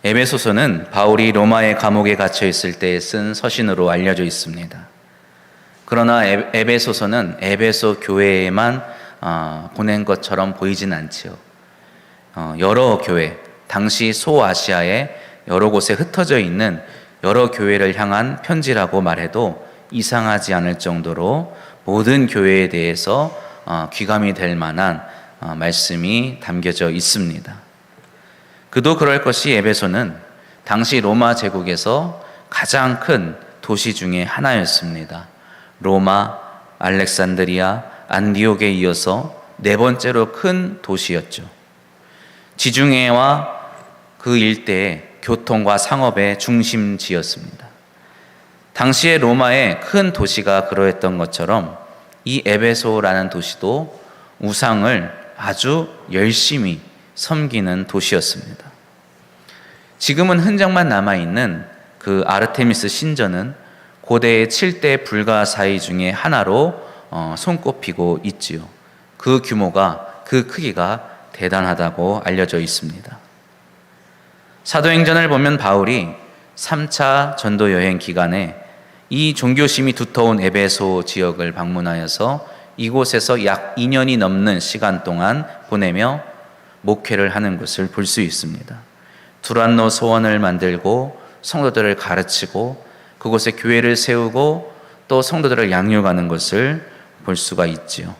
에베소서는 바울이 로마의 감옥에 갇혀 있을 때 쓴 서신으로 알려져 있습니다. 그러나 에베소서는 에베소 교회에만 보낸 것처럼 보이진 않지요. 여러 교회, 당시 소아시아의 여러 곳에 흩어져 있는 여러 교회를 향한 편지라고 말해도 이상하지 않을 정도로 모든 교회에 대해서 귀감이 될 만한 말씀이 담겨져 있습니다. 그도 그럴 것이 에베소는 당시 로마 제국에서 가장 큰 도시 중에 하나였습니다. 로마, 알렉산드리아, 안디옥에 이어서 네 번째로 큰 도시였죠. 지중해와 그 일대의 교통과 상업의 중심지였습니다. 당시에 로마의 큰 도시가 그러했던 것처럼 이 에베소라는 도시도 우상을 아주 열심히 섬기는 도시였습니다. 지금은 흔적만 남아있는 그 아르테미스 신전은 고대의 7대 불가사의 중에 하나로 손꼽히고 있지요. 그 규모가, 그 크기가 대단하다고 알려져 있습니다. 사도행전을 보면 바울이 3차 전도 여행 기간에 이 종교심이 두터운 에베소 지역을 방문하여서 이곳에서 약 2년이 넘는 시간 동안 보내며 목회를 하는 것을 볼 수 있습니다. 두란노 소원을 만들고 성도들을 가르치고 그곳에 교회를 세우고 또 성도들을 양육하는 것을 볼 수가 있지요.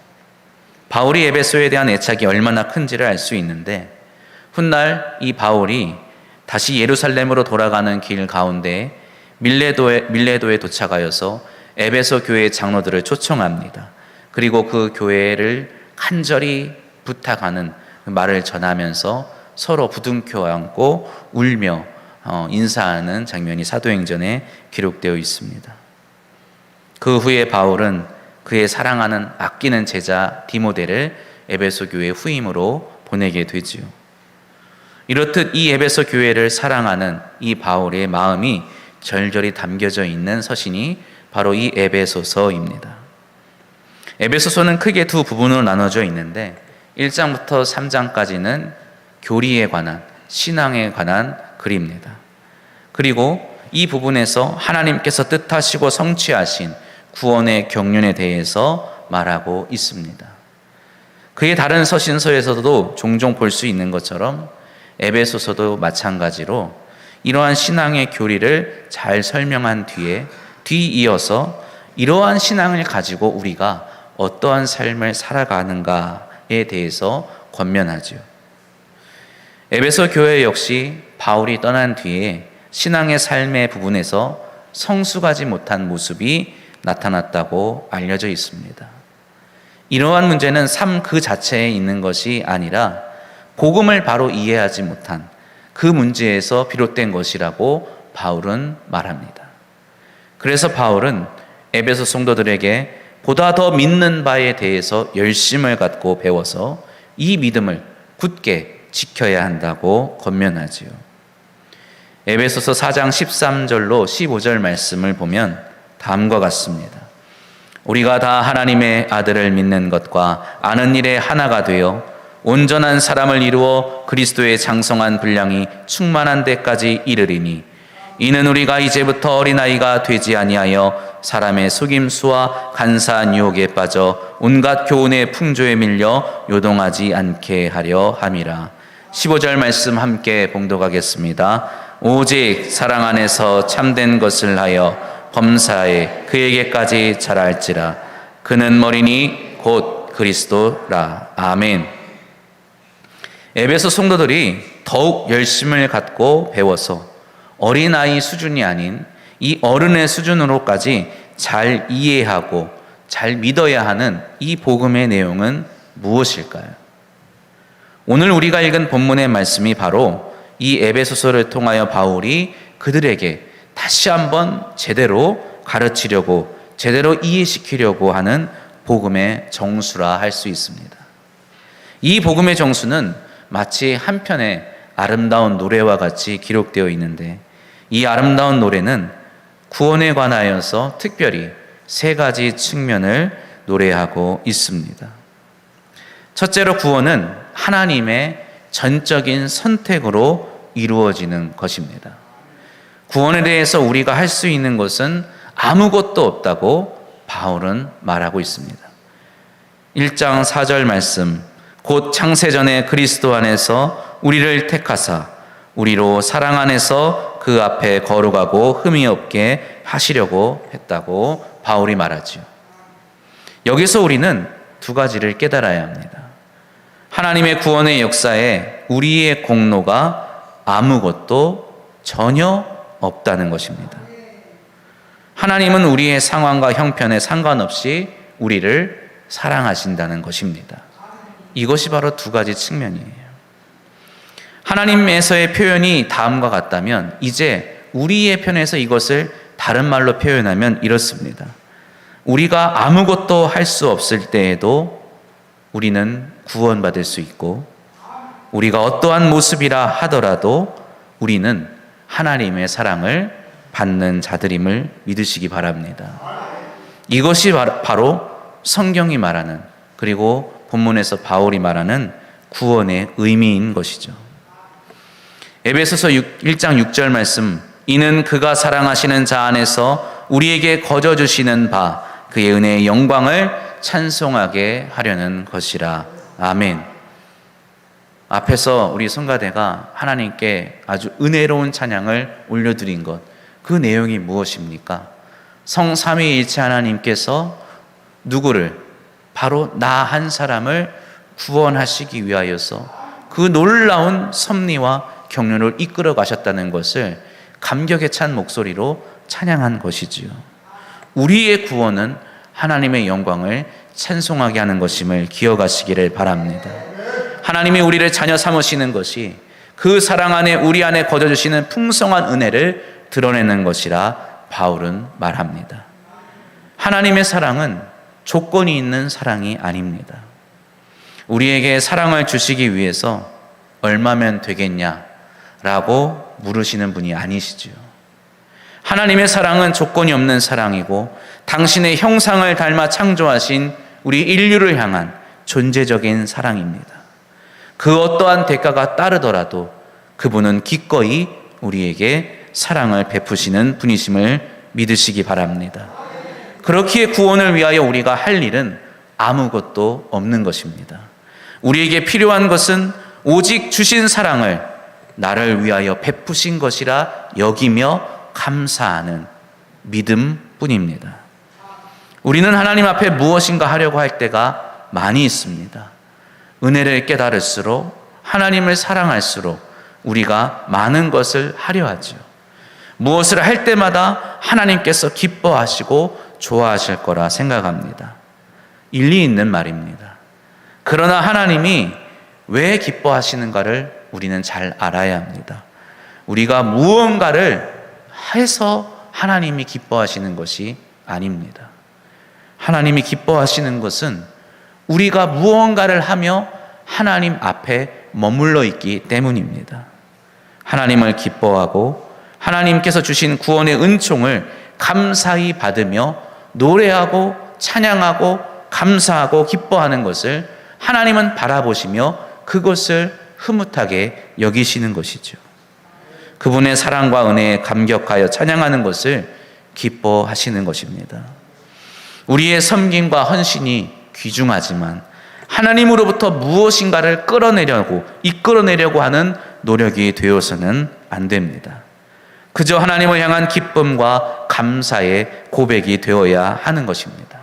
바울이 에베소에 대한 애착이 얼마나 큰지를 알 수 있는데 훗날 이 바울이 다시 예루살렘으로 돌아가는 길 가운데 밀레도에 도착하여서 에베소 교회의 장로들을 초청합니다. 그리고 그 교회를 간절히 부탁하는 말을 전하면서 서로 부둥켜 안고 울며 인사하는 장면이 사도행전에 기록되어 있습니다. 그 후에 바울은 그의 사랑하는 아끼는 제자 디모데를 에베소 교회 후임으로 보내게 되지요. 이렇듯 이 에베소 교회를 사랑하는 이 바울의 마음이 절절히 담겨져 있는 서신이 바로 이 에베소서입니다. 에베소서는 크게 두 부분으로 나눠져 있는데 1장부터 3장까지는 교리에 관한, 신앙에 관한 글입니다. 그리고 이 부분에서 하나님께서 뜻하시고 성취하신 구원의 경륜에 대해서 말하고 있습니다. 그의 다른 서신서에서도 종종 볼 수 있는 것처럼 에베소서도 마찬가지로 이러한 신앙의 교리를 잘 설명한 뒤이어서 이러한 신앙을 가지고 우리가 어떠한 삶을 살아가는가에 대해서 권면하죠. 에베소 교회 역시 바울이 떠난 뒤에 신앙의 삶의 부분에서 성숙하지 못한 모습이 나타났다고 알려져 있습니다. 이러한 문제는 삶 그 자체에 있는 것이 아니라 복음을 바로 이해하지 못한 그 문제에서 비롯된 것이라고 바울은 말합니다. 그래서 바울은 에베소 성도들에게 보다 더 믿는 바에 대해서 열심을 갖고 배워서 이 믿음을 굳게 지켜야 한다고 권면하지요. 에베소서 4장 13절로 15절 말씀을 보면 다음과 같습니다. 우리가 다 하나님의 아들을 믿는 것과 아는 일에 하나가 되어 온전한 사람을 이루어 그리스도의 장성한 분량이 충만한 데까지 이르리니 이는 우리가 이제부터 어린아이가 되지 아니하여 사람의 속임수와 간사한 유혹에 빠져 온갖 교훈의 풍조에 밀려 요동하지 않게 하려 함이라. 15절 말씀 함께 봉독하겠습니다. 오직 사랑 안에서 참된 것을 하여 범사에 그에게까지 자랄지라. 그는 머리니 곧 그리스도라. 아멘. 에베소 성도들이 더욱 열심을 갖고 배워서 어린아이 수준이 아닌 이 어른의 수준으로까지 잘 이해하고 잘 믿어야 하는 이 복음의 내용은 무엇일까요? 오늘 우리가 읽은 본문의 말씀이 바로 이 에베소서를 통하여 바울이 그들에게 다시 한번 제대로 가르치려고 제대로 이해시키려고 하는 복음의 정수라 할 수 있습니다. 이 복음의 정수는 마치 한 편의 아름다운 노래와 같이 기록되어 있는데 이 아름다운 노래는 구원에 관하여서 특별히 세 가지 측면을 노래하고 있습니다. 첫째로 구원은 하나님의 전적인 선택으로 이루어지는 것입니다. 구원에 대해서 우리가 할 수 있는 것은 아무것도 없다고 바울은 말하고 있습니다. 1장 4절 말씀, 곧 창세전에 그리스도 안에서 우리를 택하사 우리로 사랑 안에서 그 앞에 거룩하고 흠이 없게 하시려고 했다고 바울이 말하죠. 여기서 우리는 두 가지를 깨달아야 합니다. 하나님의 구원의 역사에 우리의 공로가 아무것도 전혀 없다는 것입니다. 하나님은 우리의 상황과 형편에 상관없이 우리를 사랑하신다는 것입니다. 이것이 바로 두 가지 측면이에요. 하나님에서의 표현이 다음과 같다면 이제 우리의 편에서 이것을 다른 말로 표현하면 이렇습니다. 우리가 아무것도 할 수 없을 때에도 우리는 구원받을 수 있고, 우리가 어떠한 모습이라 하더라도 우리는 하나님의 사랑을 받는 자들임을 믿으시기 바랍니다. 이것이 바로 성경이 말하는, 그리고 본문에서 바울이 말하는 구원의 의미인 것이죠. 에베소서 1장 6절 말씀, 이는 그가 사랑하시는 자 안에서 우리에게 거저 주시는 바 그의 은혜의 영광을 찬송하게 하려는 것이라. 아멘. 앞에서 우리 성가대가 하나님께 아주 은혜로운 찬양을 올려드린 것, 그 내용이 무엇입니까? 성삼위일체 하나님께서 누구를, 바로 나 한 사람을 구원하시기 위하여서 그 놀라운 섭리와 경륜을 이끌어 가셨다는 것을 감격에 찬 목소리로 찬양한 것이지요. 우리의 구원은 하나님의 영광을 찬송하게 하는 것임을 기억하시기를 바랍니다. 하나님이 우리를 자녀 삼으시는 것이 그 사랑 안에 우리 안에 거저주시는 풍성한 은혜를 드러내는 것이라 바울은 말합니다. 하나님의 사랑은 조건이 있는 사랑이 아닙니다. 우리에게 사랑을 주시기 위해서 얼마면 되겠냐라고 물으시는 분이 아니시지요. 하나님의 사랑은 조건이 없는 사랑이고 당신의 형상을 닮아 창조하신 우리 인류를 향한 존재적인 사랑입니다. 그 어떠한 대가가 따르더라도 그분은 기꺼이 우리에게 사랑을 베푸시는 분이심을 믿으시기 바랍니다. 그렇기에 구원을 위하여 우리가 할 일은 아무것도 없는 것입니다. 우리에게 필요한 것은 오직 주신 사랑을 나를 위하여 베푸신 것이라 여기며 감사하는 믿음뿐입니다. 우리는 하나님 앞에 무엇인가 하려고 할 때가 많이 있습니다. 은혜를 깨달을수록, 하나님을 사랑할수록 우리가 많은 것을 하려 하죠. 무엇을 할 때마다 하나님께서 기뻐하시고 좋아하실 거라 생각합니다. 일리 있는 말입니다. 그러나 하나님이 왜 기뻐하시는가를 우리는 잘 알아야 합니다. 우리가 무언가를 해서 하나님이 기뻐하시는 것이 아닙니다. 하나님이 기뻐하시는 것은 우리가 무언가를 하며 하나님 앞에 머물러 있기 때문입니다. 하나님을 기뻐하고 하나님께서 주신 구원의 은총을 감사히 받으며 노래하고 찬양하고 감사하고 기뻐하는 것을 하나님은 바라보시며 그것을 흐뭇하게 여기시는 것이죠. 그분의 사랑과 은혜에 감격하여 찬양하는 것을 기뻐하시는 것입니다. 우리의 섬김과 헌신이 귀중하지만 하나님으로부터 무엇인가를 이끌어내려고 하는 노력이 되어서는 안 됩니다. 그저 하나님을 향한 기쁨과 감사의 고백이 되어야 하는 것입니다.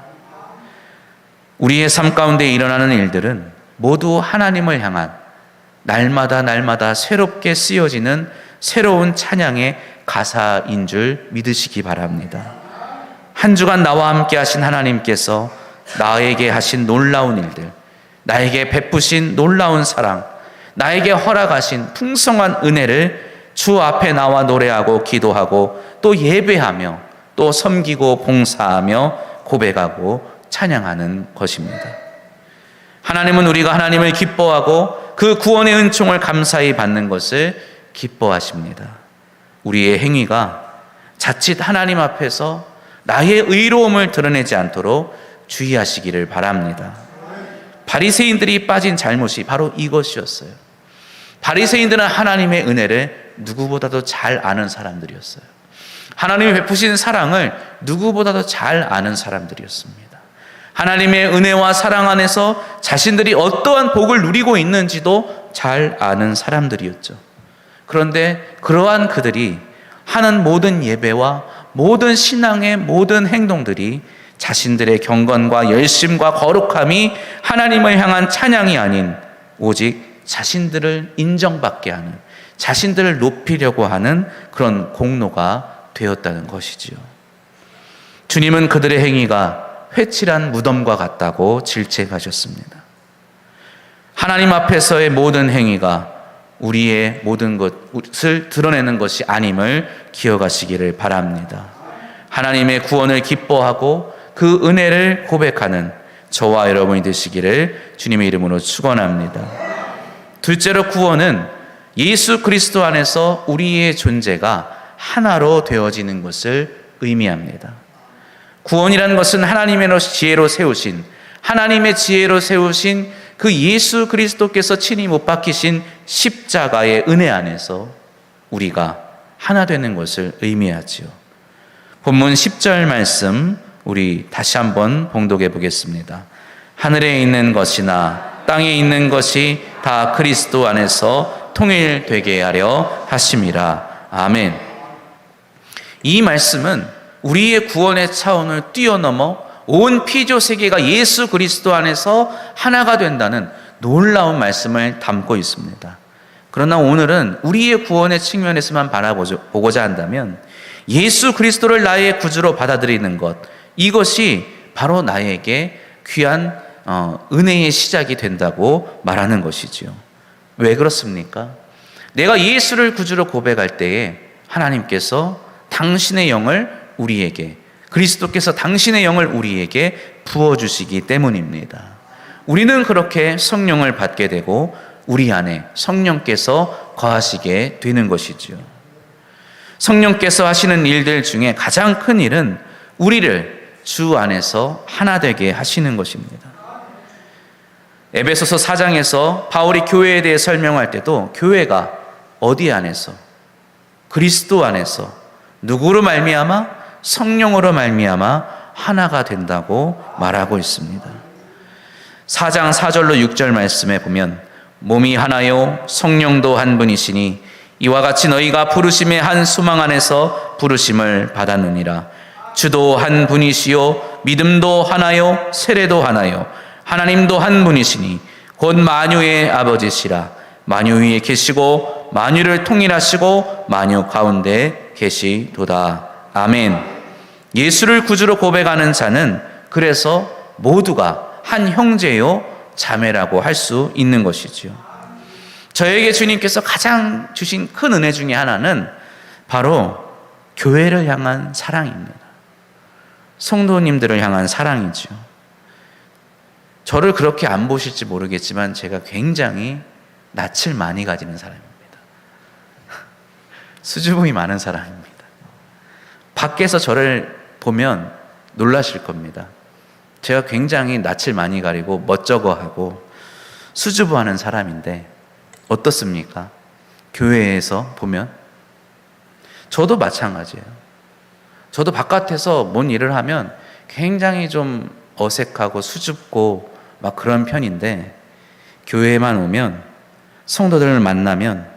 우리의 삶 가운데 일어나는 일들은 모두 하나님을 향한 날마다 새롭게 쓰여지는 새로운 찬양의 가사인 줄 믿으시기 바랍니다. 한 주간 나와 함께 하신 하나님께서 나에게 하신 놀라운 일들, 나에게 베푸신 놀라운 사랑, 나에게 허락하신 풍성한 은혜를 주 앞에 나와 노래하고 기도하고 또 예배하며 또 섬기고 봉사하며 고백하고 찬양하는 것입니다. 하나님은 우리가 하나님을 기뻐하고 그 구원의 은총을 감사히 받는 것을 기뻐하십니다. 우리의 행위가 자칫 하나님 앞에서 나의 의로움을 드러내지 않도록 주의하시기를 바랍니다. 바리새인들이 빠진 잘못이 바로 이것이었어요. 바리새인들은 하나님의 은혜를 누구보다도 잘 아는 사람들이었어요. 하나님이 베푸신 사랑을 누구보다도 잘 아는 사람들이었습니다. 하나님의 은혜와 사랑 안에서 자신들이 어떠한 복을 누리고 있는지도 잘 아는 사람들이었죠. 그런데 그러한 그들이 하는 모든 예배와 모든 신앙의 모든 행동들이 자신들의 경건과 열심과 거룩함이 하나님을 향한 찬양이 아닌 오직 자신들을 인정받게 하는, 자신들을 높이려고 하는 그런 공로가 되었다는 것이지요. 주님은 그들의 행위가 회칠한 무덤과 같다고 질책하셨습니다. 하나님 앞에서의 모든 행위가 우리의 모든 것을 드러내는 것이 아님을 기억하시기를 바랍니다. 하나님의 구원을 기뻐하고 그 은혜를 고백하는 저와 여러분이 되시기를 주님의 이름으로 축원합니다. 둘째로, 구원은 예수 그리스도 안에서 우리의 존재가 하나로 되어지는 것을 의미합니다. 구원이라는 것은 하나님의 지혜로 세우신, 하나님의 지혜로 세우신 그 예수 그리스도께서 친히 못 박히신 십자가의 은혜 안에서 우리가 하나 되는 것을 의미하지요. 본문 10절 말씀 우리 다시 한번 봉독해 보겠습니다. 하늘에 있는 것이나 땅에 있는 것이 다 그리스도 안에서 통일되게 하려 하심이라. 아멘. 이 말씀은 우리의 구원의 차원을 뛰어넘어 온 피조 세계가 예수 그리스도 안에서 하나가 된다는 놀라운 말씀을 담고 있습니다. 그러나 오늘은 우리의 구원의 측면에서만 바라보고자 한다면 예수 그리스도를 나의 구주로 받아들이는 것, 이것이 바로 나에게 귀한 은혜의 시작이 된다고 말하는 것이지요. 왜 그렇습니까? 내가 예수를 구주로 고백할 때에 하나님께서 당신의 영을 우리에게, 그리스도께서 당신의 영을 우리에게 부어주시기 때문입니다. 우리는 그렇게 성령을 받게 되고 우리 안에 성령께서 거하시게 되는 것이지요. 성령께서 하시는 일들 중에 가장 큰 일은 우리를 주 안에서 하나 되게 하시는 것입니다. 에베소서 4장에서 바울이 교회에 대해 설명할 때도 교회가 어디 안에서? 그리스도 안에서 누구로 말미암아? 성령으로 말미암아 하나가 된다고 말하고 있습니다. 4장 4절로 6절 말씀에 보면 몸이 하나요 성령도 한 분이시니 이와 같이 너희가 부르심의 한 소망 안에서 부르심을 받았느니라. 주도 한 분이시요 믿음도 하나요 세례도 하나요 하나님도 한 분이시니 곧 만유의 아버지시라. 만유 위에 계시고 만유를 통일하시고 만유 가운데 계시도다. 아멘. 예수를 구주로 고백하는 자는 그래서 모두가 한 형제요 자매라고 할 수 있는 것이지요. 저에게 주님께서 가장 주신 큰 은혜 중에 하나는 바로 교회를 향한 사랑입니다. 성도님들을 향한 사랑이죠. 저를 그렇게 안 보실지 모르겠지만 제가 굉장히 낯을 많이 가지는 사람입니다. 수줍음이 많은 사람입니다. 밖에서 저를 보면 놀라실 겁니다. 제가 굉장히 낯을 많이 가리고 멋쩍어하고 수줍어하는 사람인데 어떻습니까? 교회에서 보면 저도 마찬가지예요. 저도 바깥에서 뭔 일을 하면 굉장히 좀 어색하고 수줍고 막 그런 편인데 교회에만 오면 성도들을 만나면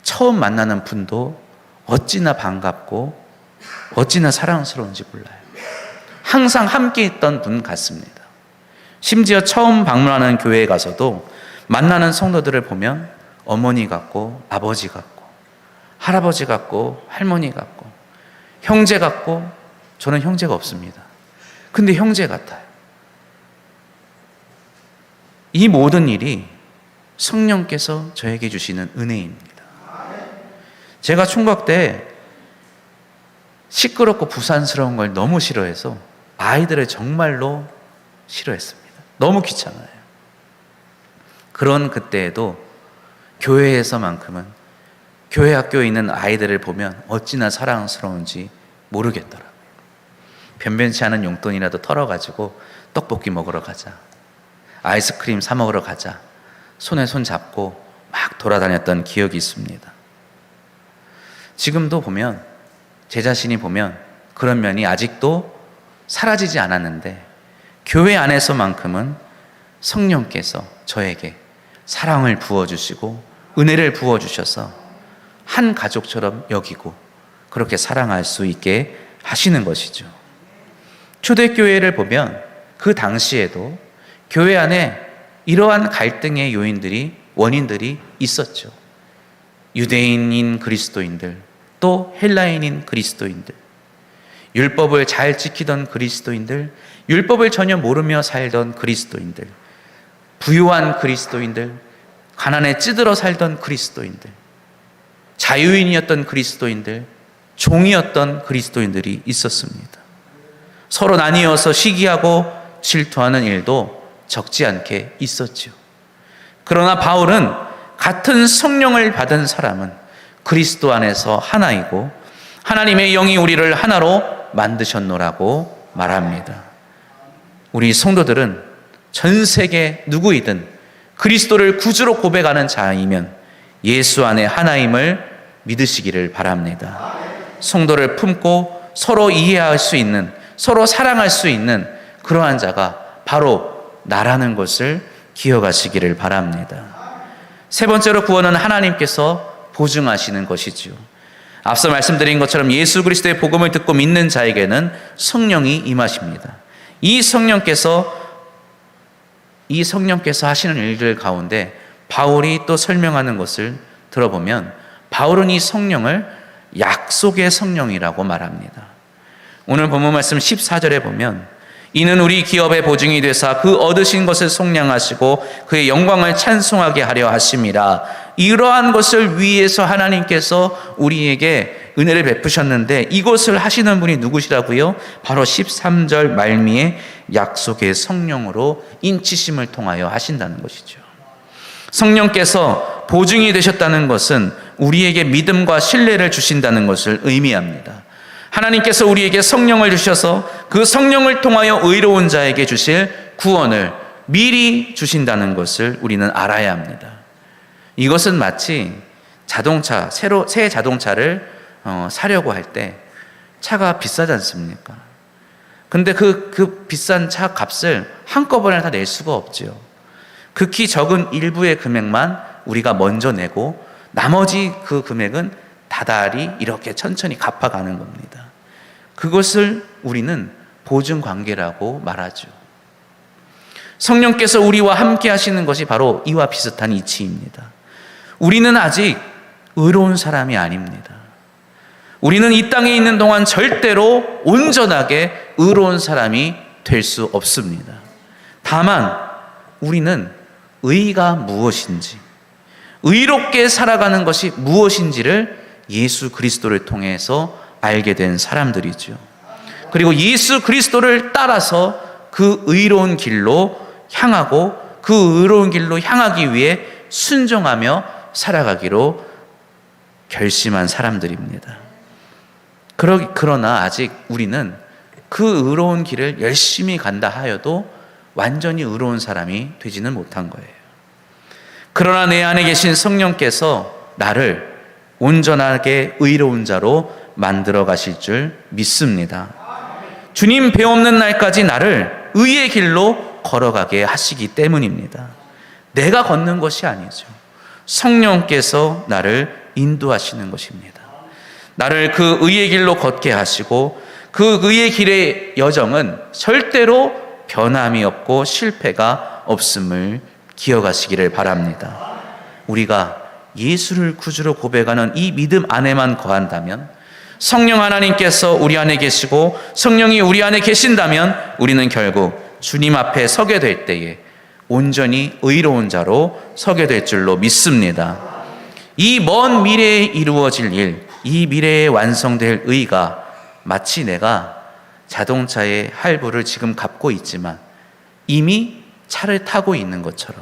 처음 만나는 분도 어찌나 반갑고 어찌나 사랑스러운지 몰라요. 항상 함께 있던 분 같습니다. 심지어 처음 방문하는 교회에 가서도 만나는 성도들을 보면 어머니 같고 아버지 같고 할아버지 같고 할머니 같고 형제 같고 저는 형제가 없습니다. 근데 형제 같아요. 이 모든 일이 성령께서 저에게 주시는 은혜입니다. 제가 총각 때 시끄럽고 부산스러운 걸 너무 싫어해서 아이들을 정말로 싫어했습니다. 너무 귀찮아요. 그런 그때에도 교회에서만큼은 교회 학교에 있는 아이들을 보면 어찌나 사랑스러운지 모르겠더라고요. 변변치 않은 용돈이라도 털어가지고 떡볶이 먹으러 가자, 아이스크림 사 먹으러 가자, 손에 손 잡고 막 돌아다녔던 기억이 있습니다. 지금도 보면, 제 자신이 보면 그런 면이 아직도 사라지지 않았는데, 교회 안에서만큼은 성령께서 저에게 사랑을 부어주시고 은혜를 부어주셔서 한 가족처럼 여기고 그렇게 사랑할 수 있게 하시는 것이죠. 초대교회를 보면 그 당시에도 교회 안에 이러한 갈등의 원인들이 있었죠. 유대인인 그리스도인들, 또 헬라인인 그리스도인들, 율법을 잘 지키던 그리스도인들, 율법을 전혀 모르며 살던 그리스도인들, 부유한 그리스도인들, 가난에 찌들어 살던 그리스도인들, 자유인이었던 그리스도인들, 종이었던 그리스도인들이 있었습니다. 서로 나뉘어서 시기하고 질투하는 일도 적지 않게 있었죠. 그러나 바울은 같은 성령을 받은 사람은 그리스도 안에서 하나이고 하나님의 영이 우리를 하나로 만드셨노라고 말합니다. 우리 성도들은 전 세계 누구이든 그리스도를 구주로 고백하는 자이면 예수 안에 하나임을 믿으시기를 바랍니다. 성도를 품고 서로 이해할 수 있는, 서로 사랑할 수 있는 그러한 자가 바로 나라는 것을 기억하시기를 바랍니다. 세 번째로 구원은 하나님께서 보증하시는 것이지요. 앞서 말씀드린 것처럼 예수 그리스도의 복음을 듣고 믿는 자에게는 성령이 임하십니다. 이 성령께서 하시는 일들 가운데 바울이 또 설명하는 것을 들어보면 바울은 이 성령을 약속의 성령이라고 말합니다. 오늘 본문 말씀 14절에 보면 이는 우리 기업의 보증이 되사 그 얻으신 것을 속량하시고 그의 영광을 찬송하게 하려 하심이라. 이러한 것을 위해서 하나님께서 우리에게 은혜를 베푸셨는데 이것을 하시는 분이 누구시라고요? 바로 13절 말미에 약속의 성령으로 인치심을 통하여 하신다는 것이죠. 성령께서 보증이 되셨다는 것은 우리에게 믿음과 신뢰를 주신다는 것을 의미합니다. 하나님께서 우리에게 성령을 주셔서 그 성령을 통하여 의로운 자에게 주실 구원을 미리 주신다는 것을 우리는 알아야 합니다. 이것은 마치 새 자동차를 사려고 할 때 차가 비싸지 않습니까? 근데 그 비싼 차 값을 한꺼번에 다 낼 수가 없죠. 극히 적은 일부의 금액만 우리가 먼저 내고 나머지 그 금액은 다달이 이렇게 천천히 갚아가는 겁니다. 그것을 우리는 보증 관계라고 말하죠. 성령께서 우리와 함께 하시는 것이 바로 이와 비슷한 이치입니다. 우리는 아직 의로운 사람이 아닙니다. 우리는 이 땅에 있는 동안 절대로 온전하게 의로운 사람이 될 수 없습니다. 다만 우리는 의가 무엇인지, 의롭게 살아가는 것이 무엇인지를 예수 그리스도를 통해서 알게 된 사람들이죠. 그리고 예수 그리스도를 따라서 그 의로운 길로 향하고 그 의로운 길로 향하기 위해 순종하며 살아가기로 결심한 사람들입니다. 그러나 아직 우리는 그 의로운 길을 열심히 간다 하여도 완전히 의로운 사람이 되지는 못한 거예요. 그러나 내 안에 계신 성령께서 나를 온전하게 의로운 자로 만들어 가실 줄 믿습니다. 주님 배 없는 날까지 나를 의의 길로 걸어가게 하시기 때문입니다. 내가 걷는 것이 아니죠. 성령께서 나를 인도하시는 것입니다. 나를 그 의의 길로 걷게 하시고 그 의의 길의 여정은 절대로 변함이 없고 실패가 없음을 기억하시기를 바랍니다. 우리가 예수를 구주로 고백하는 이 믿음 안에만 거한다면, 성령 하나님께서 우리 안에 계시고 성령이 우리 안에 계신다면 우리는 결국 주님 앞에 서게 될 때에 온전히 의로운 자로 서게 될 줄로 믿습니다. 이 먼 미래에 이루어질 일, 이 미래에 완성될 의가 마치 내가 자동차의 할부를 지금 갚고 있지만 이미 차를 타고 있는 것처럼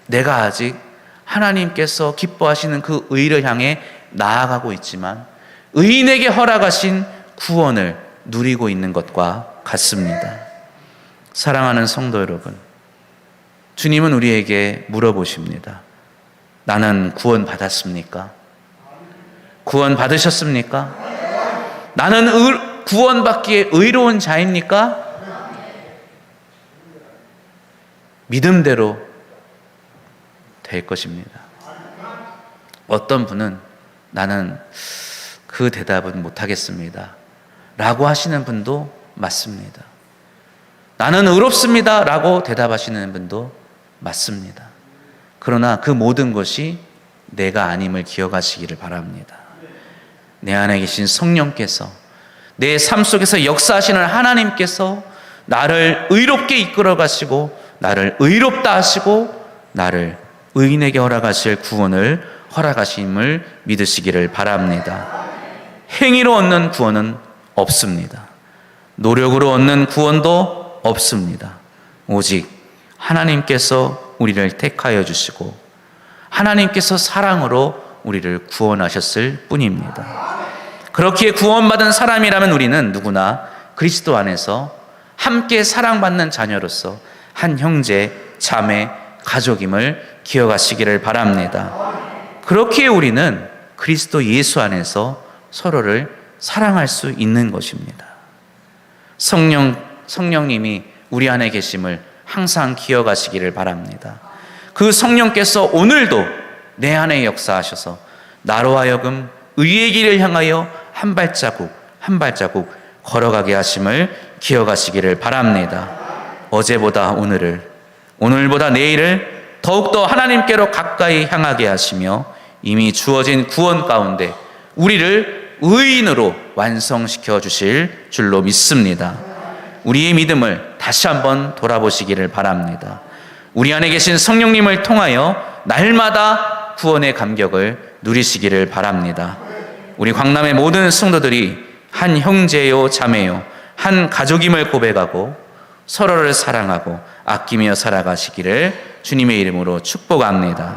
내가 아직 하나님께서 기뻐하시는 그 의를 향해 나아가고 있지만 의인에게 허락하신 구원을 누리고 있는 것과 같습니다. 사랑하는 성도 여러분, 주님은 우리에게 물어보십니다. 나는 구원 받았습니까? 구원 받으셨습니까? 나는 구원받기에 의로운 자입니까? 믿음대로 될 것입니다. 어떤 분은 나는 그 대답은 못하겠습니다 라고 하시는 분도 맞습니다. 나는 의롭습니다 라고 대답하시는 분도 맞습니다. 그러나 그 모든 것이 내가 아님을 기억하시기를 바랍니다. 내 안에 계신 성령께서, 내 삶 속에서 역사하시는 하나님께서 나를 의롭게 이끌어 가시고 나를 의롭다 하시고 나를 의인에게 허락하실 구원을 허락하심을 믿으시기를 바랍니다. 행위로 얻는 구원은 없습니다. 노력으로 얻는 구원도 없습니다. 오직 하나님께서 우리를 택하여 주시고 하나님께서 사랑으로 우리를 구원하셨을 뿐입니다. 그렇기에 구원받은 사람이라면 우리는 누구나 그리스도 안에서 함께 사랑받는 자녀로서 한 형제, 자매, 가족임을 기억하시기를 바랍니다. 그렇기에 우리는 그리스도 예수 안에서 서로를 사랑할 수 있는 것입니다. 성령님이 우리 안에 계심을 항상 기억하시기를 바랍니다. 그 성령께서 오늘도 내 안에 역사하셔서 나로 하여금 의의 길을 향하여 한 발자국 한 발자국 걸어가게 하심을 기억하시기를 바랍니다. 어제보다 오늘을, 오늘보다 내일을 더욱더 하나님께로 가까이 향하게 하시며 이미 주어진 구원 가운데 우리를 의인으로 완성시켜 주실 줄로 믿습니다. 우리의 믿음을 다시 한번 돌아보시기를 바랍니다. 우리 안에 계신 성령님을 통하여 날마다 구원의 감격을 누리시기를 바랍니다. 우리 광남의 모든 성도들이 한 형제요 자매요 한 가족임을 고백하고 서로를 사랑하고 아끼며 살아가시기를 주님의 이름으로 축복합니다.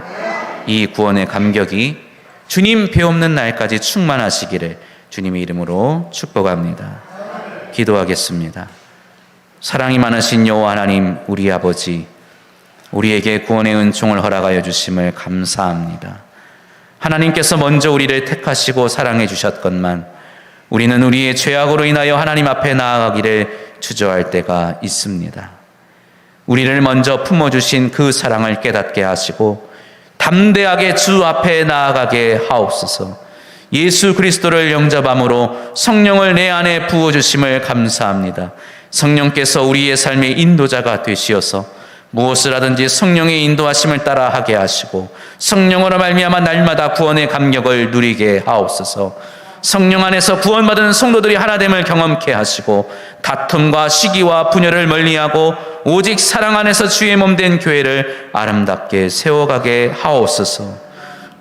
이 구원의 감격이 주님 배없는 날까지 충만하시기를 주님의 이름으로 축복합니다. 기도하겠습니다. 사랑이 많으신 여호와 하나님, 우리 아버지, 우리에게 구원의 은총을 허락하여 주심을 감사합니다. 하나님께서 먼저 우리를 택하시고 사랑해 주셨건만 우리는 우리의 죄악으로 인하여 하나님 앞에 나아가기를 주저할 때가 있습니다. 우리를 먼저 품어주신 그 사랑을 깨닫게 하시고 담대하게 주 앞에 나아가게 하옵소서. 예수 그리스도를 영접함으로 성령을 내 안에 부어주심을 감사합니다. 성령께서 우리의 삶의 인도자가 되시어서 무엇을 하든지 성령의 인도하심을 따라 하게 하시고 성령으로 말미암아 날마다 구원의 감격을 누리게 하옵소서. 성령 안에서 구원받은 성도들이 하나됨을 경험케 하시고 다툼과 시기와 분열을 멀리하고 오직 사랑 안에서 주의 몸된 교회를 아름답게 세워가게 하옵소서.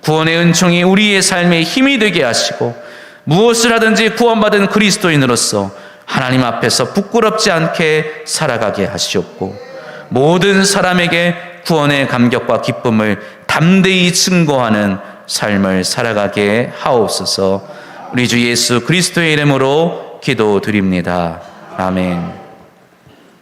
구원의 은총이 우리의 삶에 힘이 되게 하시고 무엇을 하든지 구원받은 그리스도인으로서 하나님 앞에서 부끄럽지 않게 살아가게 하시옵고 모든 사람에게 구원의 감격과 기쁨을 담대히 증거하는 삶을 살아가게 하옵소서. 우리 주 예수 그리스도의 이름으로 기도드립니다. 아멘.